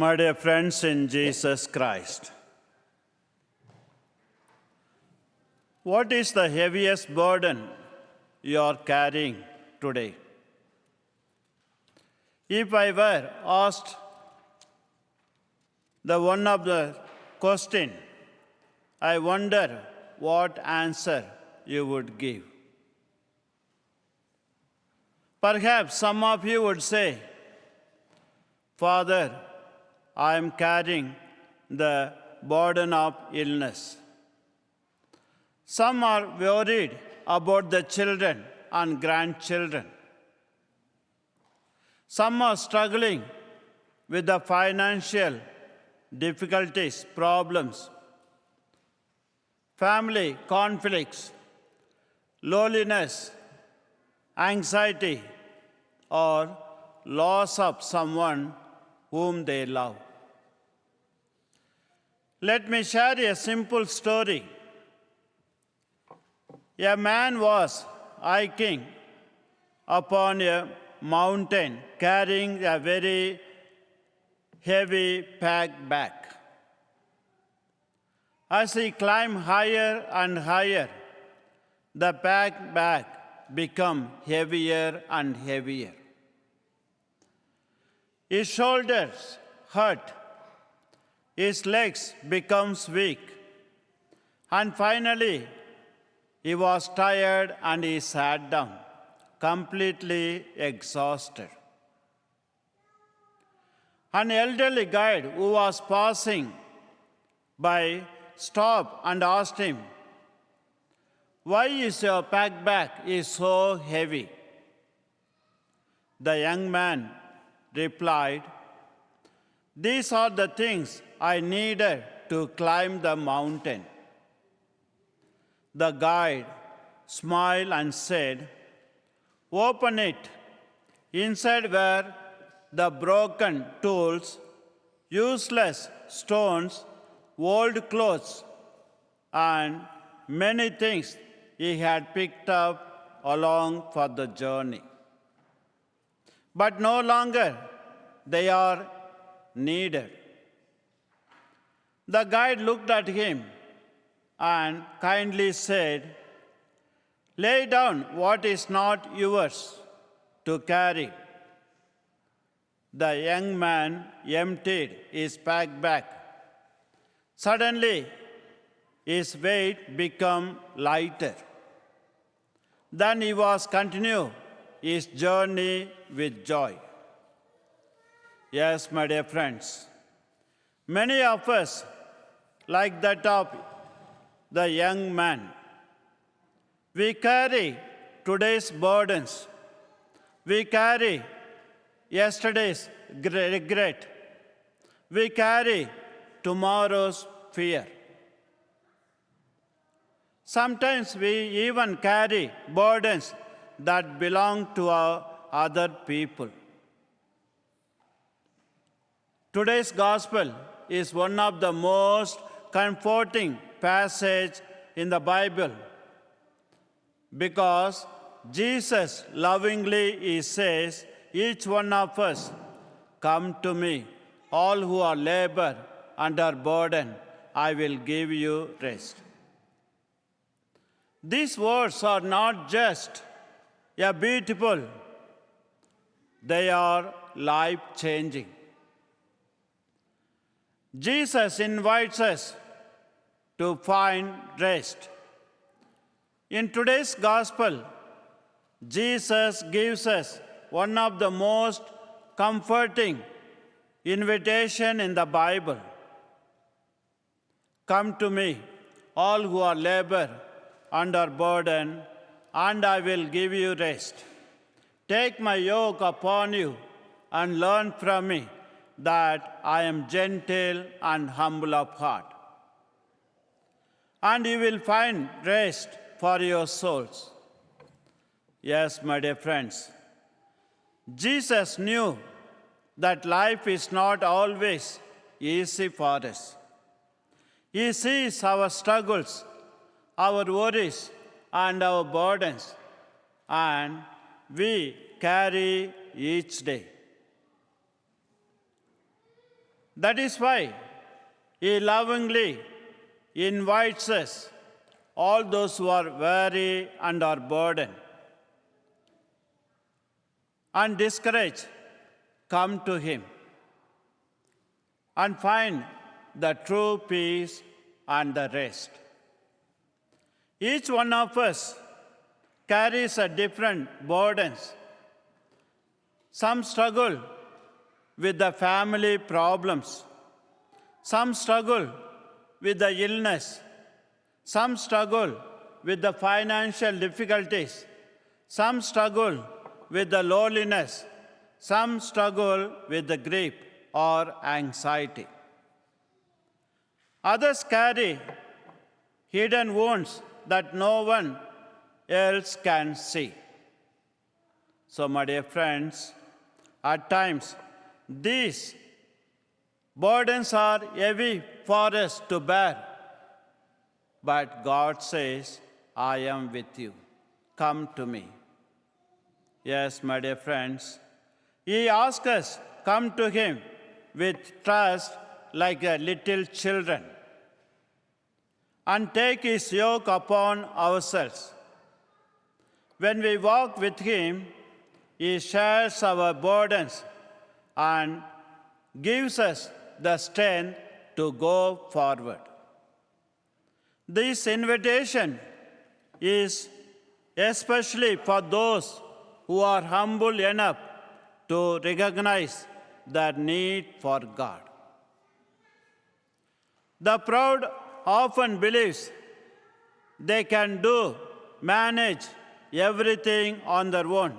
My dear friends in Jesus Christ, what is the heaviest burden you are carrying today? If I were asked the one of the question, I wonder what answer you would give. Perhaps some of you would say, Father, I am carrying the burden of illness. Some are worried about the children and grandchildren. Some are struggling with the financial difficulties, problems, family conflicts, loneliness, anxiety, or loss of someone whom they love. Let me share a simple story. A man was hiking upon a mountain carrying a very heavy pack bag. As he climbed higher and higher, the pack bag became heavier and heavier. His shoulders hurt, his legs became weak, and finally he was tired and he sat down, completely exhausted. An elderly guide who was passing by stopped and asked him, "Why is your pack bag so heavy?" The young man replied, "These are the things I needed to climb the mountain." The guide smiled and said, "Open it. Inside were the broken tools, useless stones, old clothes, and many things he had picked up along for the journey. But no longer they are needed." The guide looked at him and kindly said, "Lay down what is not yours to carry." The young man emptied his pack bag. Suddenly, his weight became lighter. Then he was continue his journey with joy. Yes, my dear friends, many of us, like that of the young man, we carry today's burdens. We carry yesterday's regret. We carry tomorrow's fear. Sometimes we even carry burdens that belong to our other people. Today's gospel is one of the most comforting passages in the Bible because Jesus lovingly says, "Each one of us, come to me, all who are labor and are burdened, I will give you rest." These words are not just beautiful, they are life-changing. Jesus invites us to find rest. In today's gospel, Jesus gives us one of the most comforting invitation in the Bible. "Come to me, all who are labor and are burdened, and I will give you rest. Take my yoke upon you and learn from me, that I am gentle and humble of heart. And you will find rest for your souls." Yes, my dear friends, Jesus knew that life is not always easy for us. He sees our struggles, our worries, and our burdens, and we carry each day. That is why He lovingly invites us, all those who are weary and are burdened and discouraged, come to Him and find the true peace and the rest. Each one of us carries a different burdens. Some struggle with the family problems. Some struggle with the illness. Some struggle with the financial difficulties. Some struggle with the loneliness. Some struggle with the grief or anxiety. Others carry hidden wounds that no one else can see. So, my dear friends, at times these burdens are heavy for us to bear. But God says, I am with you. Come to me. Yes, my dear friends, He asks us, come to Him with trust like a little children and take His yoke upon ourselves. When we walk with Him, He shares our burdens and gives us the strength to go forward. This invitation is especially for those who are humble enough to recognize their need for God. The proud often believes they can manage everything on their own,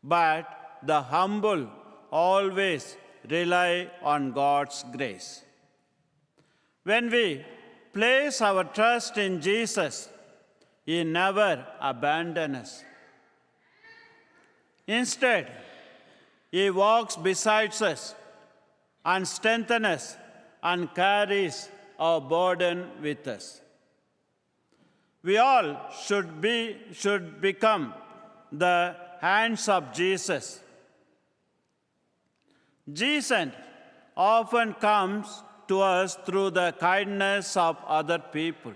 but the humble always rely on God's grace. When we place our trust in Jesus, He never abandons us. Instead, He walks beside us and strengthens us and carries our burden with us. We all should become the hands of Jesus. Jesus often comes to us through the kindness of other people.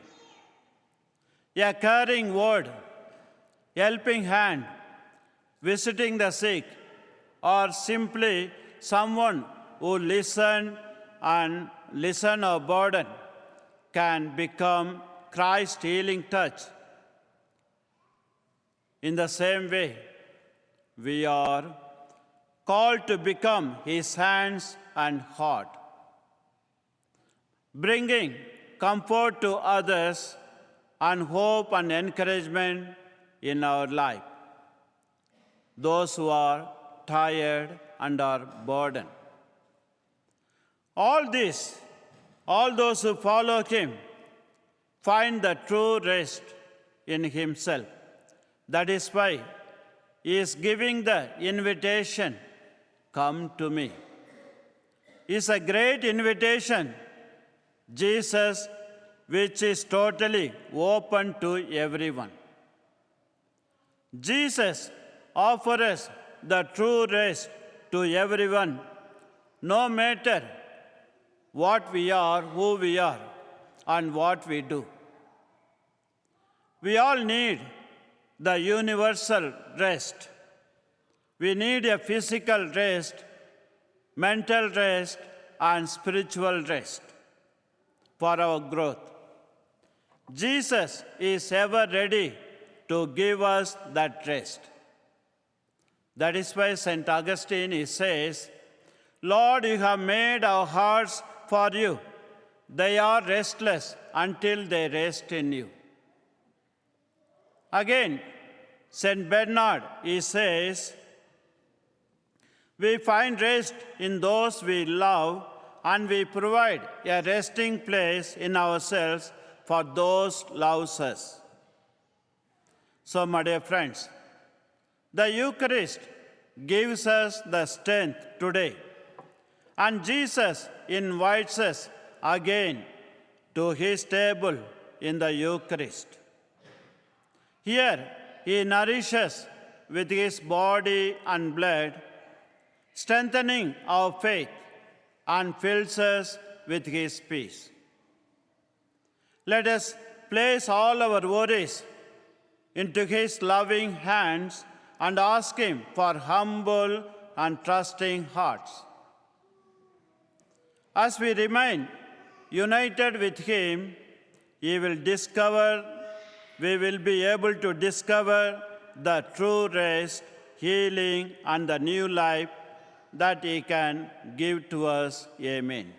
A caring word, helping hand, visiting the sick, or simply someone who listens our burden can become Christ's healing touch. In the same way, we are called to become His hands and heart, bringing comfort to others and hope and encouragement in our life. Those who are tired and are burdened. All those who follow Him find the true rest in Himself. That is why He is giving the invitation, come to me. It's a great invitation, Jesus, which is totally open to everyone. Jesus offers us the true rest to everyone, no matter what we are, who we are, and what we do. We all need the universal rest. We need a physical rest, mental rest, and spiritual rest for our growth. Jesus is ever ready to give us that rest. That is why St. Augustine he says, Lord, you have made our hearts for you. They are restless until they rest in you. Again, St. Bernard, he says, we find rest in those we love, and we provide a resting place in ourselves for those who love us. So, my dear friends, the Eucharist gives us the strength today, and Jesus invites us again to His table in the Eucharist. Here, He nourishes with His body and blood, strengthening our faith and fills us with his peace. Let us place all our worries into his loving hands and ask him for humble and trusting hearts. As we remain united with him, we will be able to discover the true rest, healing, and the new life that he can give to us. Amen.